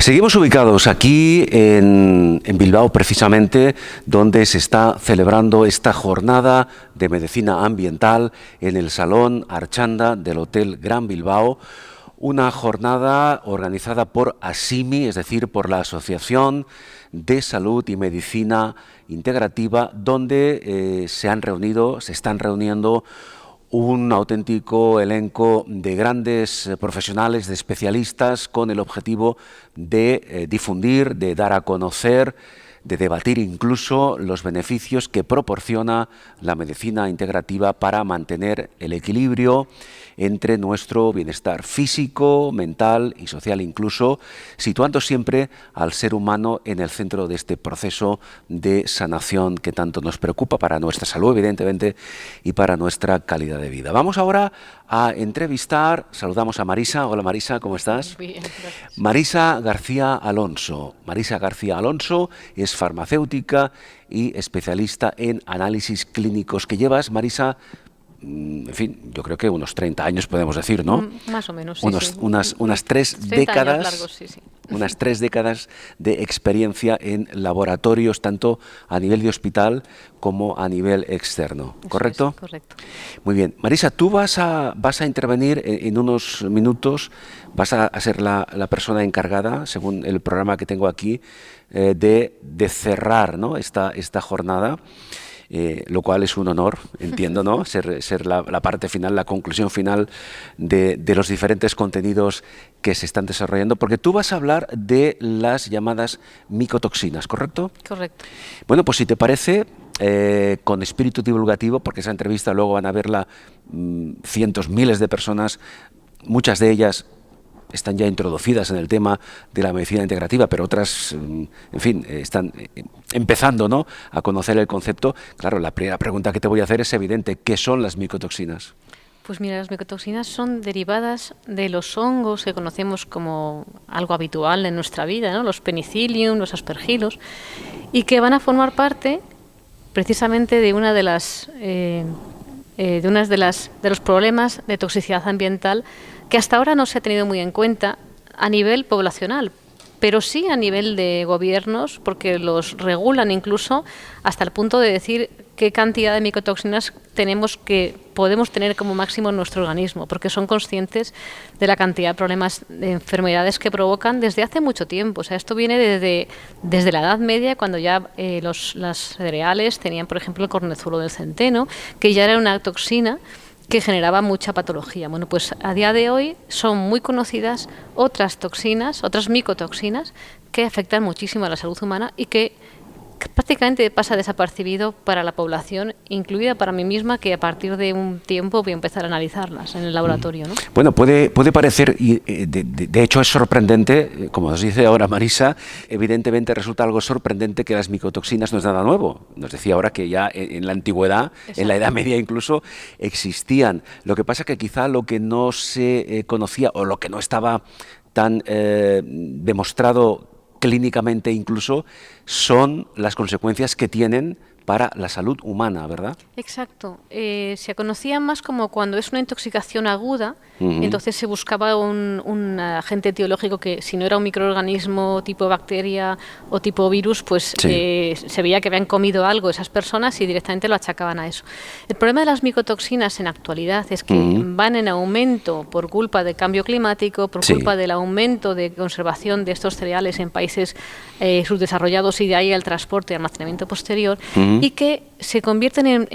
Seguimos ubicados aquí en Bilbao, precisamente, donde se está celebrando esta jornada de medicina ambiental en el Salón Archanda del Hotel Gran Bilbao. Una jornada organizada por ASIMI, es decir, por la Asociación de Salud y Medicina Integrativa, donde se están reuniendo un auténtico elenco de grandes profesionales, de especialistas, con el objetivo de difundir, de dar a conocer, de debatir incluso los beneficios que proporciona la medicina integrativa para mantener el equilibrio entre nuestro bienestar físico, mental y social, incluso situando siempre al ser humano en el centro de este proceso de sanación que tanto nos preocupa para nuestra salud, evidentemente, y para nuestra calidad de vida. Vamos ahora a entrevistar, saludamos a Marisa. Hola Marisa, ¿cómo estás? Bien, gracias. Marisa García Alonso. Marisa García Alonso es farmacéutica y especialista en análisis clínicos. Que llevas, Marisa, en fin, yo creo que unos 30 años podemos decir, ¿no? Más o menos, sí, sí. Unas 3 décadas, años largos, sí, sí. unas 3 décadas de experiencia en laboratorios, tanto a nivel de hospital como a nivel externo, ¿correcto? Eso es, correcto. Muy bien. Marisa, tú vas a intervenir en unos minutos, vas a ser la persona encargada, según el programa que tengo aquí, de cerrar, ¿no?, esta jornada. Lo cual es un honor, entiendo, ¿no? Ser la parte final, la conclusión final de los diferentes contenidos que se están desarrollando, porque tú vas a hablar de las llamadas micotoxinas, ¿correcto? Correcto. Bueno, pues si te parece, con espíritu divulgativo, porque esa entrevista luego van a verla cientos, miles de personas, muchas de ellas están ya introducidas en el tema de la medicina integrativa, pero otras, en fin, están empezando, ¿no?, a conocer el concepto. Claro, la primera pregunta que te voy a hacer es evidente: ¿qué son las micotoxinas? Pues mira, las micotoxinas son derivadas de los hongos que conocemos como algo habitual en nuestra vida, ¿no? Los penicillium, los aspergillus, y que van a formar parte precisamente de una de las de los problemas de toxicidad ambiental que hasta ahora no se ha tenido muy en cuenta a nivel poblacional, pero sí a nivel de gobiernos, porque los regulan incluso hasta el punto de decir qué cantidad de micotoxinas podemos tener como máximo en nuestro organismo, porque son conscientes de la cantidad de problemas, de enfermedades que provocan desde hace mucho tiempo. O sea, esto viene desde la Edad Media, cuando ya las cereales tenían, por ejemplo, el cornezuelo del centeno, que ya era una toxina que generaba mucha patología. Bueno, pues a día de hoy son muy conocidas otras toxinas, otras micotoxinas, que afectan muchísimo a la salud humana y que prácticamente pasa desapercibido para la población, incluida para mí misma, que a partir de un tiempo voy a empezar a analizarlas en el laboratorio, ¿no? Bueno, puede parecer, y de hecho es sorprendente, como nos dice ahora Marisa, evidentemente resulta algo sorprendente que las micotoxinas no es nada nuevo. Nos decía ahora que ya en la antigüedad, exacto, en la Edad Media incluso, existían. Lo que pasa es que quizá lo que no se conocía o lo que no estaba tan demostrado clínicamente incluso, son las consecuencias que tienen para la salud humana, ¿verdad? Exacto. Se conocía más como cuando es una intoxicación aguda, entonces se buscaba un agente etiológico que, si no era un microorganismo tipo bacteria o tipo virus, pues sí, se veía que habían comido algo esas personas y directamente lo achacaban a eso. El problema de las micotoxinas en actualidad es que van en aumento por culpa del cambio climático, por culpa del aumento de conservación de estos cereales en países subdesarrollados, y de ahí el transporte y almacenamiento posterior, y que se convierten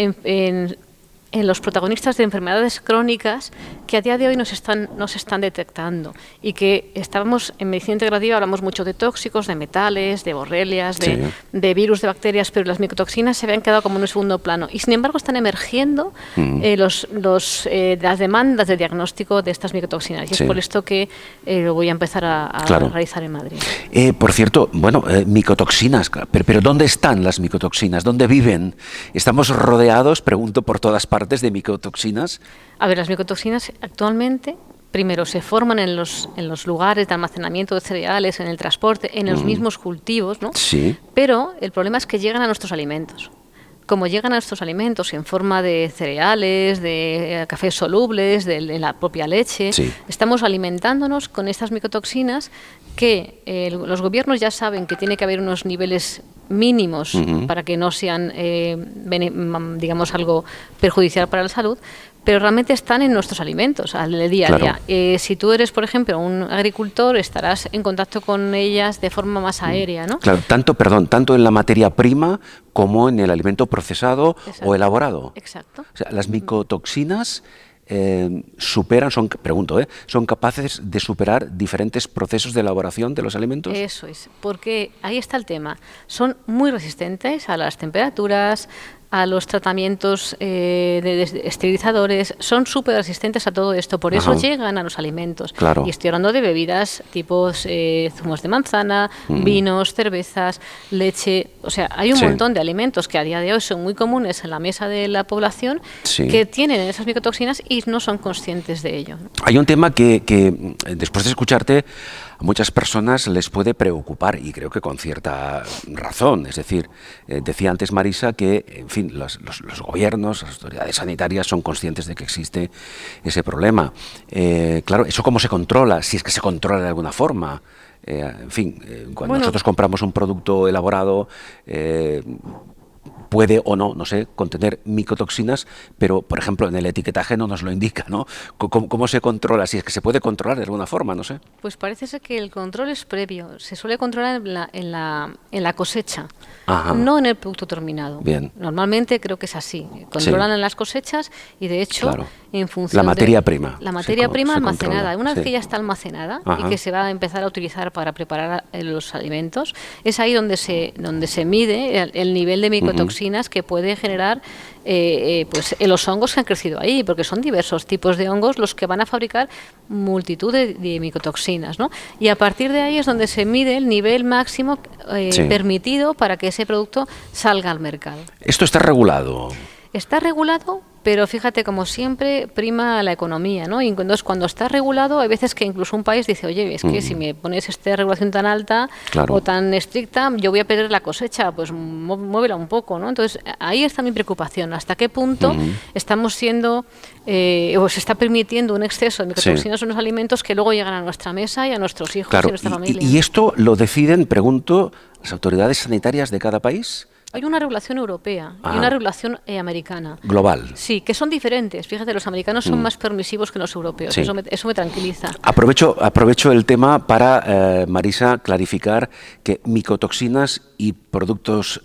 en los protagonistas de enfermedades crónicas que a día de hoy no se están detectando, y que estábamos en medicina integrativa, hablamos mucho de tóxicos, de metales, de borrelias, de virus, de bacterias, pero las micotoxinas se habían quedado como en un segundo plano, y sin embargo están emergiendo las demandas de diagnóstico de estas micotoxinas, y es por esto que lo voy a empezar a realizar en Madrid. Por cierto, bueno, micotoxinas, pero ¿dónde están las micotoxinas? ¿Dónde viven? Estamos rodeados, pregunto, por todas partes de micotoxinas. A ver, las micotoxinas actualmente, primero, se forman en los lugares de almacenamiento de cereales, en el transporte, en los mismos cultivos, ¿no? Sí. Pero el problema es que llegan a nuestros alimentos. como llegan a estos alimentos en forma de cereales, de cafés solubles, de la propia leche, Sí. estamos alimentándonos con estas micotoxinas que los gobiernos ya saben que tiene que haber unos niveles mínimos para que no sean, digamos, algo perjudicial para la salud, pero realmente están en nuestros alimentos al día a Claro. día. Si tú eres, por ejemplo, un agricultor, estarás en contacto con ellas de forma más aérea, ¿no? Claro, tanto en la materia prima como en el alimento procesado Exacto. o elaborado. Exacto. O sea, las micotoxinas son capaces de superar diferentes procesos de elaboración de los alimentos. Eso es, porque ahí está el tema. Son muy resistentes a las temperaturas, a los tratamientos de esterilizadores, son súper resistentes a todo esto, por eso Ajá. llegan a los alimentos. Claro. Y estoy hablando de bebidas tipo zumos de manzana, vinos, cervezas, leche, o sea, hay un Sí. montón de alimentos que a día de hoy son muy comunes en la mesa de la población Sí. que tienen esas micotoxinas y no son conscientes de ello, ¿no? Hay un tema que después de escucharte a muchas personas les puede preocupar y creo que con cierta razón. Es decir, decía antes Marisa que, en fin, los gobiernos, las autoridades sanitarias son conscientes de que existe ese problema. Claro, ¿eso cómo se controla? Si es que se controla de alguna forma. En fin, cuando Bueno, nosotros compramos un producto elaborado, puede o no, no sé, contener micotoxinas, pero, por ejemplo, en el etiquetaje no nos lo indica, ¿no? ¿Cómo se controla? Si es que se puede controlar de alguna forma, no sé. Pues parece ser que el control es previo. Se suele controlar en la cosecha, Ajá. no en el producto terminado. Bien. Normalmente creo que es así. Controlan en las cosechas y, de hecho, Claro. en función La de materia prima la materia prima se almacenada. controla, Una vez sí. que ya está almacenada Ajá. y que se va a empezar a utilizar para preparar los alimentos, es ahí donde se mide el nivel de micotoxinas que puede generar pues los hongos que han crecido ahí, porque son diversos tipos de hongos los que van a fabricar multitud de micotoxinas, ¿no? Y a partir de ahí es donde se mide el nivel máximo Sí. permitido para que ese producto salga al mercado. Esto está regulado. Está regulado, pero fíjate, como siempre, prima la economía, ¿no? Y entonces, cuando está regulado, hay veces que incluso un país dice, oye, es que si me pones esta regulación tan alta Claro. o tan estricta, yo voy a perder la cosecha, pues muévela un poco, ¿no? Entonces, ahí está mi preocupación. ¿Hasta qué punto estamos siendo, o se está permitiendo un exceso de micotoxinas en los alimentos que luego llegan a nuestra mesa y a nuestros hijos y Claro. a nuestra familia? Y esto lo deciden, pregunto, las autoridades sanitarias de cada país. Hay una regulación europea Ah. y una regulación americana. Global. Sí, que son diferentes. Fíjate, los americanos son más permisivos que los europeos. Sí. Eso me tranquiliza. Aprovecho el tema para, Marisa, clarificar que micotoxinas y productos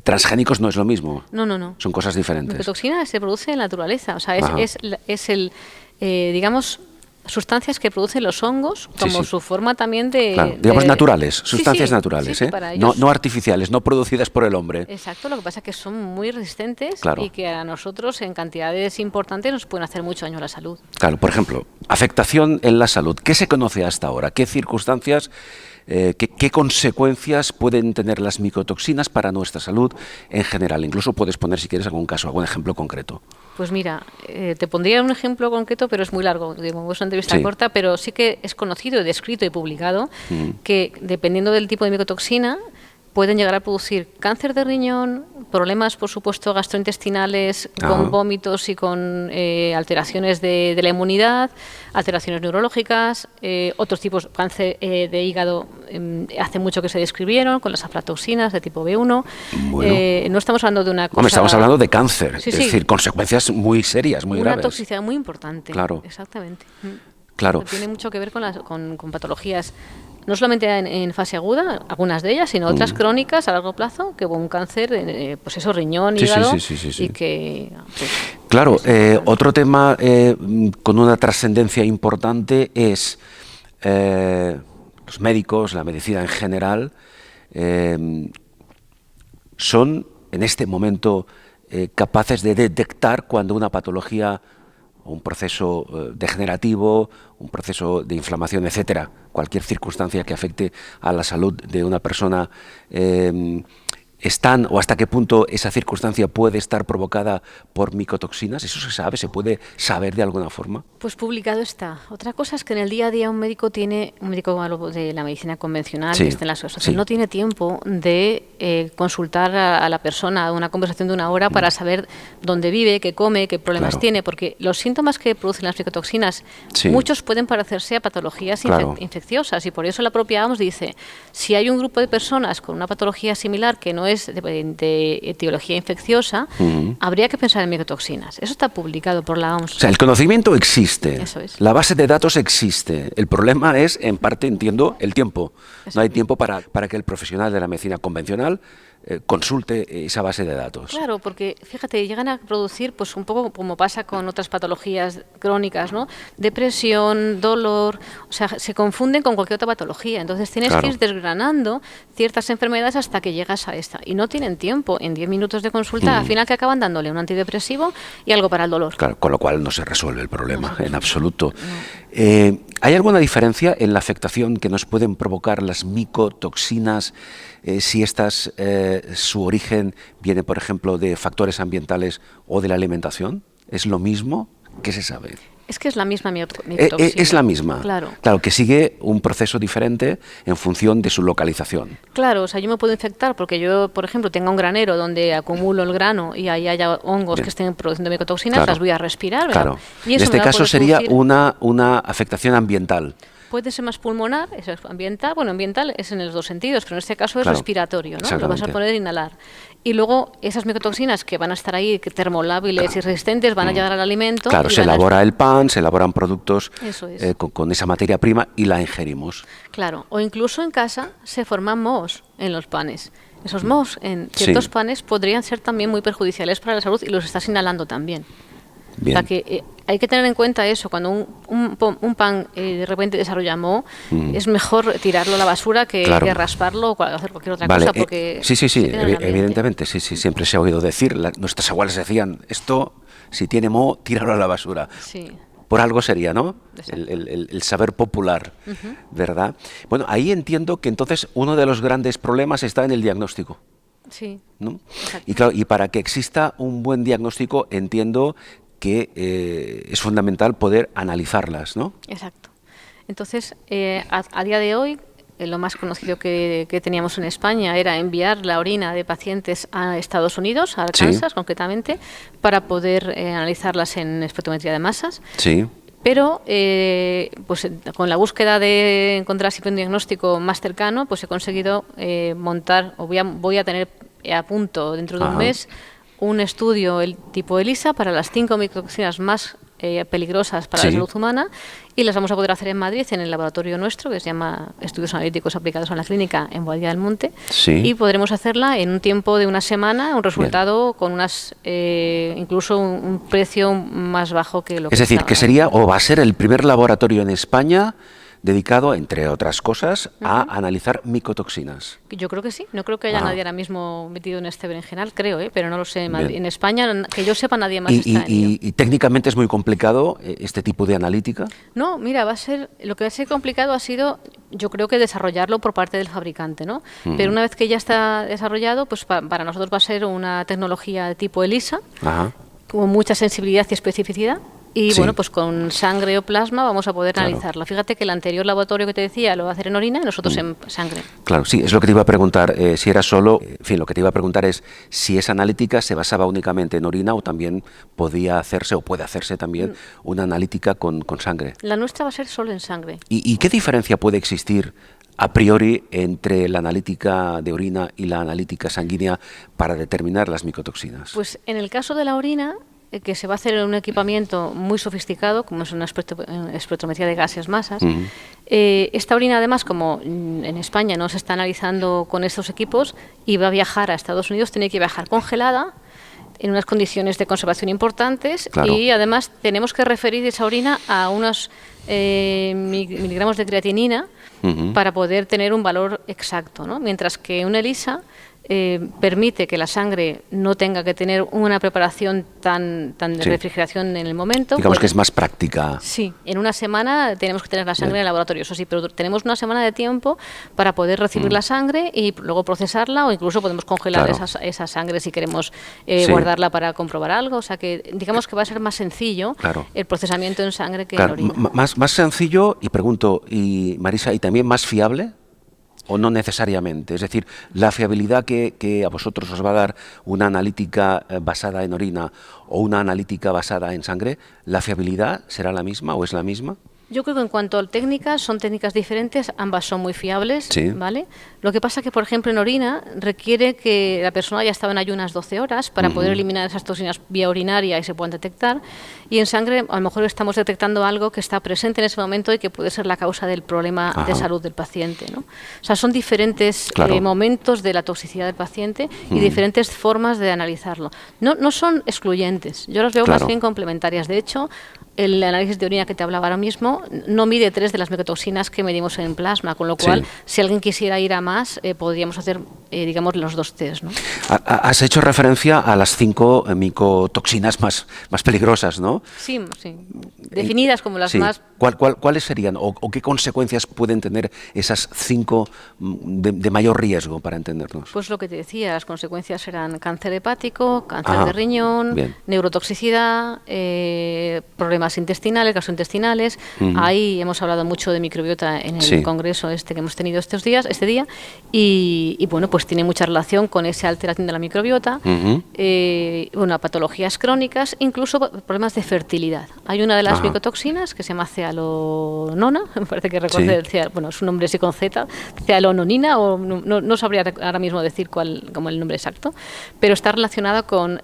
transgénicos no es lo mismo. No. Son cosas diferentes. Micotoxina se produce en la naturaleza. O sea, Ajá. es el, digamos, sustancias que producen los hongos, como sí. su forma también de... Claro, digamos de- naturales, Sí, sustancias sí, naturales, sí, ¿eh? para No, ellos. no artificiales, no producidas por el hombre. Exacto, lo que pasa es que son muy resistentes Claro. y que a nosotros en cantidades importantes nos pueden hacer mucho daño a la salud. Claro, por ejemplo, afectación en la salud. ¿Qué se conoce hasta ahora? ¿Qué circunstancias, qué consecuencias pueden tener las micotoxinas para nuestra salud en general? Incluso puedes poner, si quieres, algún caso, algún ejemplo concreto. Pues mira, te pondría un ejemplo concreto, pero es muy largo. Digo, es una entrevista Sí. corta, pero sí que es conocido, descrito y publicado que, dependiendo del tipo de micotoxina, pueden llegar a producir cáncer de riñón, problemas, por supuesto, gastrointestinales, Ajá. con vómitos y con alteraciones de la inmunidad, alteraciones neurológicas, otros tipos, cáncer de hígado, hace mucho que se describieron, con las aflatoxinas de tipo B1. Bueno. No estamos hablando de una cosa... Hombre, estamos hablando de cáncer, Sí, es sí. decir, consecuencias muy serias, muy una graves. toxicidad muy importante. Claro. Exactamente. Claro. Tiene mucho que ver con patologías, no solamente en fase aguda, algunas de ellas, sino otras crónicas a largo plazo, que hubo un cáncer, pues eso, riñón, Sí, hígado, sí. y que... pues, Claro, otro tema con una trascendencia importante es los médicos, la medicina en general, son en este momento capaces de detectar cuando una patología o un proceso degenerativo, un proceso de inflamación, etcétera, cualquier circunstancia que afecte a la salud de una persona están o hasta qué punto esa circunstancia puede estar provocada por micotoxinas? ¿Eso se sabe? ¿Se puede saber de alguna forma? Pues publicado está. Otra cosa es que en el día a día un médico de la medicina convencional, Sí, que esté en la sociedad, sí. no tiene tiempo de consultar a la persona, una conversación de una hora para saber dónde vive, qué come, qué problemas Claro. tiene, porque los síntomas que producen las micotoxinas, Sí. muchos pueden parecerse a patologías Claro. infecciosas, y por eso la propia OMS dice, si hay un grupo de personas con una patología similar que no es de etiología infecciosa, habría que pensar en micotoxinas. Eso está publicado por la OMS. O sea, el conocimiento existe, Eso es. la base de datos existe. El problema es, en parte, entiendo, el tiempo. No hay tiempo para que el profesional de la medicina convencional consulte esa base de datos. Claro, porque fíjate, llegan a producir, pues un poco como pasa con otras patologías crónicas, ¿no? Depresión, dolor, o sea, se confunden con cualquier otra patología. Entonces tienes Claro. que ir desgranando ciertas enfermedades hasta que llegas a esta. Y no tienen tiempo. En 10 minutos de consulta, al final que acaban dándole un antidepresivo y algo para el dolor. Claro, con lo cual no se resuelve el problema en absoluto. ¿Hay alguna diferencia en la afectación que nos pueden provocar las micotoxinas si estas, su origen viene, por ejemplo, de factores ambientales o de la alimentación? ¿Es lo mismo? ¿Qué se sabe? Es que es la misma micotoxina. Es la misma. Claro. Claro, que sigue un proceso diferente en función de su localización. Claro, o sea, yo me puedo infectar porque yo, por ejemplo, tenga un granero donde acumulo el grano y ahí haya hongos que estén produciendo micotoxinas, Claro. las voy a respirar. Claro. Y En eso este me va a caso poder sería producir- una afectación ambiental. Puede ser más pulmonar, eso es ambiental. Bueno, ambiental es en los dos sentidos, pero en este caso es Claro, respiratorio, ¿no? Lo vas a exactamente. poner a inhalar. Y luego esas micotoxinas que van a estar ahí, que termolábiles y resistentes, van a llegar al alimento. Claro, y se van a- elabora el pan, se elaboran productos Eso es. con esa materia prima y la ingerimos. Claro, o incluso en casa se forman mohos en los panes. Esos mohos en ciertos Sí. panes podrían ser también muy perjudiciales para la salud y los estás inhalando también. Bien. O sea que hay que tener en cuenta eso. Cuando un pan de repente desarrolla moho, es mejor tirarlo a la basura Claro. que rasparlo o hacer cualquier otra Vale, cosa. Porque sí, se queda en el ambiente. evidentemente, sí, siempre se ha oído decir, nuestras abuelas decían, esto, si tiene moho, tíralo a la basura. Sí. Por algo sería, ¿no? Exacto. El saber popular, ¿verdad? Bueno, ahí entiendo que entonces uno de los grandes problemas está en el diagnóstico, Sí. ¿no? Exacto. Y claro, y para que exista un buen diagnóstico, entiendo que es fundamental poder analizarlas, ¿no? Exacto. Entonces, a día de hoy, lo más conocido que teníamos en España era enviar la orina de pacientes a Estados Unidos, a Arkansas concretamente, para poder analizarlas en espectrometría de masas. Sí. Pero pues con la búsqueda de encontrar siempre un diagnóstico más cercano, pues he conseguido montar, o voy a tener a punto dentro de un Ajá. mes, un estudio el tipo ELISA para las 5 micotoxinas más peligrosas para Sí. la salud humana, y las vamos a poder hacer en Madrid, en el laboratorio nuestro, que se llama Estudios Analíticos Aplicados a la Clínica en Boadilla del Monte, Sí. y podremos hacerla en un tiempo de una semana, un resultado con unas incluso un precio más bajo que lo que Es decir, estaba. que sería o va a ser el primer laboratorio en España dedicado, entre otras cosas, a analizar micotoxinas. Yo creo que sí, no creo que haya Ah. nadie ahora mismo metido en este berenjenal, creo, pero no lo sé. Bien. En España, que yo sepa, nadie más Y, está en ello. y técnicamente es muy complicado este tipo de analítica. No, mira, lo que va a ser complicado ha sido, yo creo que desarrollarlo por parte del fabricante, ¿no? Pero una vez que ya está desarrollado, pues para nosotros va a ser una tecnología de tipo ELISA, Ajá. con mucha sensibilidad y especificidad. Y Sí. bueno, pues con sangre o plasma vamos a poder Claro. analizarla. Fíjate que el anterior laboratorio que te decía lo va a hacer en orina y nosotros en sangre. Claro, sí, es lo que te iba a preguntar, si era solo, en fin, lo que te iba a preguntar es si esa analítica se basaba únicamente en orina o también podía hacerse o puede hacerse también una analítica con sangre. La nuestra va a ser solo en sangre. ¿Y qué diferencia puede existir a priori entre la analítica de orina y la analítica sanguínea para determinar las micotoxinas? Pues en el caso de la orina, que se va a hacer en un equipamiento muy sofisticado, como es una espectrometría de gases masas, esta orina además, como en España no se está analizando con estos equipos y va a viajar a Estados Unidos, tiene que viajar congelada en unas condiciones de conservación importantes. Claro. Y además tenemos que referir esa orina a unos miligramos de creatinina para poder tener un valor exacto, ¿no? Mientras que una ELISA permite que la sangre no tenga que tener una preparación tan de Sí. refrigeración en el momento. Digamos Pues, que es más práctica. sí, en una semana tenemos que tener la sangre Bien. en el laboratorio, eso sí, pero tenemos una semana de tiempo para poder recibir la sangre y luego procesarla, o incluso podemos congelar Claro. esa sangre si queremos Sí. guardarla para comprobar algo. O sea que digamos que va a ser más sencillo Claro. el procesamiento en sangre que Claro, en orina. más sencillo, y pregunto, y Marisa, ¿y también más fiable? ¿O no necesariamente? Es decir, la fiabilidad que a vosotros os va a dar una analítica basada en orina o una analítica basada en sangre, ¿la fiabilidad será la misma o es la misma? Yo creo que en cuanto a técnicas, son técnicas diferentes, ambas son muy fiables, Sí. ¿vale? Lo que pasa que, por ejemplo, en orina requiere que la persona haya estado en ayunas 12 horas para poder eliminar esas toxinas vía urinaria y se puedan detectar. Y en sangre, a lo mejor estamos detectando algo que está presente en ese momento y que puede ser la causa del problema de Ajá. salud del paciente, ¿no? O sea, son diferentes Claro. momentos de la toxicidad del paciente y diferentes formas de analizarlo. No son excluyentes, yo las veo Claro. más bien complementarias. De hecho, el análisis de orina que te hablaba ahora mismo no mide 3 de las micotoxinas que medimos en plasma, con lo cual, Sí. si alguien quisiera ir a más, podríamos hacer, digamos, los 2 test, ¿no? Has hecho referencia a las 5 micotoxinas más peligrosas, ¿no? Sí, sí. Definidas como las Sí. más... ¿Cuáles serían o qué consecuencias pueden tener esas 5 de mayor riesgo, para entendernos? Pues lo que te decía, las consecuencias serán cáncer hepático, cáncer Ah, de riñón, bien. neurotoxicidad, problemas intestinales, gastrointestinales. Ahí hemos hablado mucho de microbiota en el Sí. congreso este que hemos tenido este día, y bueno, pues tiene mucha relación con esa alteración de la microbiota, Ujú. bueno, patologías crónicas, incluso problemas de fertilidad. Hay una de las Ajá. micotoxinas que se llama cealonona, me parece que Sí. recuerdo, bueno, su nombre sí con Z, cealononina, o no sabría ahora mismo decir como el nombre exacto, pero está relacionada con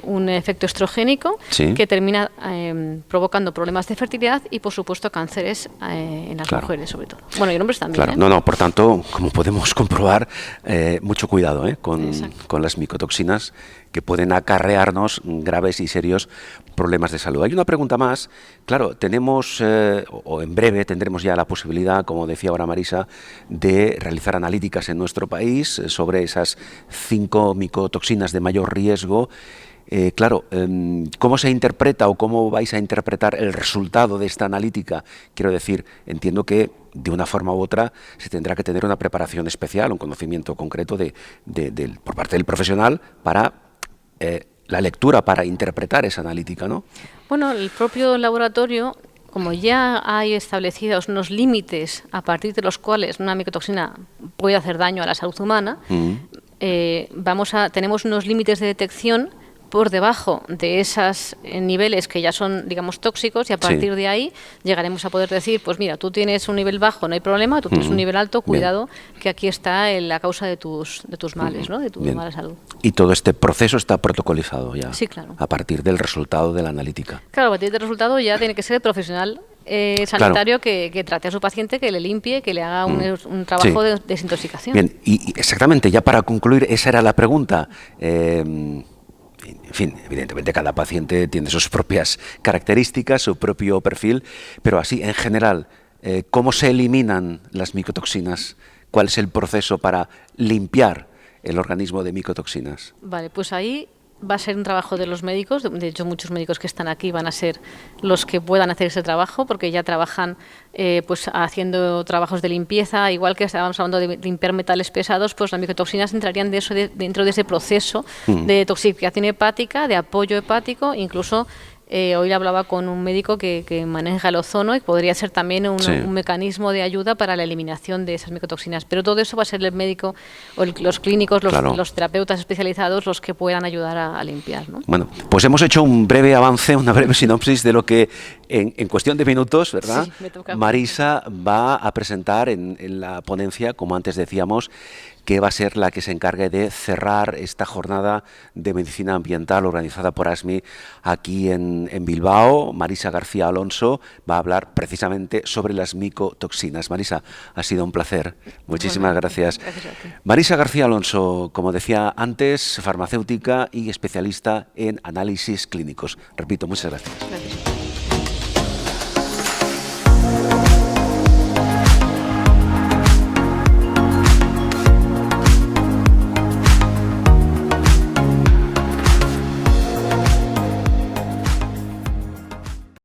un efecto estrogénico Sí. que termina provocando problemas de fertilidad y, por supuesto, cánceres en las Claro. mujeres, sobre todo. Bueno, y en hombres también. Claro, ¿eh? no, por tanto, como podemos comprobar, mucho cuidado Exacto. con las micotoxinas que pueden acarrearnos graves y serios problemas de salud. Hay una pregunta más. Claro, tenemos, o en breve tendremos ya la posibilidad, como decía ahora Marisa, de realizar analíticas en nuestro país sobre esas 5 micotoxinas de mayor riesgo. Claro, ¿cómo se interpreta o cómo vais a interpretar el resultado de esta analítica? Quiero decir, entiendo que de una forma u otra se tendrá que tener una preparación especial, un conocimiento concreto por parte del profesional para la lectura, para interpretar esa analítica, ¿no? Bueno, el propio laboratorio, como ya hay establecidos unos límites a partir de los cuales una micotoxina puede hacer daño a la salud humana, tenemos unos límites de detección por debajo de esos niveles que ya son, digamos, tóxicos, y a partir de ahí llegaremos a poder decir, pues mira, tú tienes un nivel bajo, no hay problema, tú tienes un nivel alto, cuidado, que aquí está la causa de tus males, ¿no? De tu Bien. mala salud. Y todo este proceso está protocolizado ya. Sí, claro. A partir del resultado de la analítica. Claro, a partir del resultado ya tiene que ser el profesional sanitario que trate a su paciente, que le limpie, que le haga un trabajo Sí. de desintoxicación. Bien, y exactamente, ya para concluir, esa era la pregunta. En fin, evidentemente cada paciente tiene sus propias características, su propio perfil, pero así, en general, ¿cómo se eliminan las micotoxinas? ¿Cuál es el proceso para limpiar el organismo de micotoxinas? Vale, pues ahí va a ser un trabajo de los médicos. De hecho, muchos médicos que están aquí van a ser los que puedan hacer ese trabajo, porque ya trabajan pues haciendo trabajos de limpieza. Igual que estábamos hablando de limpiar metales pesados, pues las micotoxinas entrarían dentro de ese proceso de detoxificación hepática, de apoyo hepático. Incluso hoy hablaba con un médico que maneja el ozono y podría ser también un mecanismo de ayuda para la eliminación de esas micotoxinas. Pero todo eso va a ser el médico o los clínicos, los terapeutas especializados los que puedan ayudar a limpiar, ¿no? Bueno, pues hemos hecho un breve avance, una breve sinopsis de lo que en cuestión de minutos, ¿verdad? Sí, me toca. Marisa va a presentar en la ponencia, como antes decíamos, que va a ser la que se encargue de cerrar esta jornada de medicina ambiental organizada por ASMI aquí en Bilbao. Marisa García Alonso va a hablar precisamente sobre las micotoxinas. Marisa, ha sido un placer. Muchísimas gracias. Gracias a ti. Marisa García Alonso, como decía antes, farmacéutica y especialista en análisis clínicos. Repito, muchas gracias. Gracias.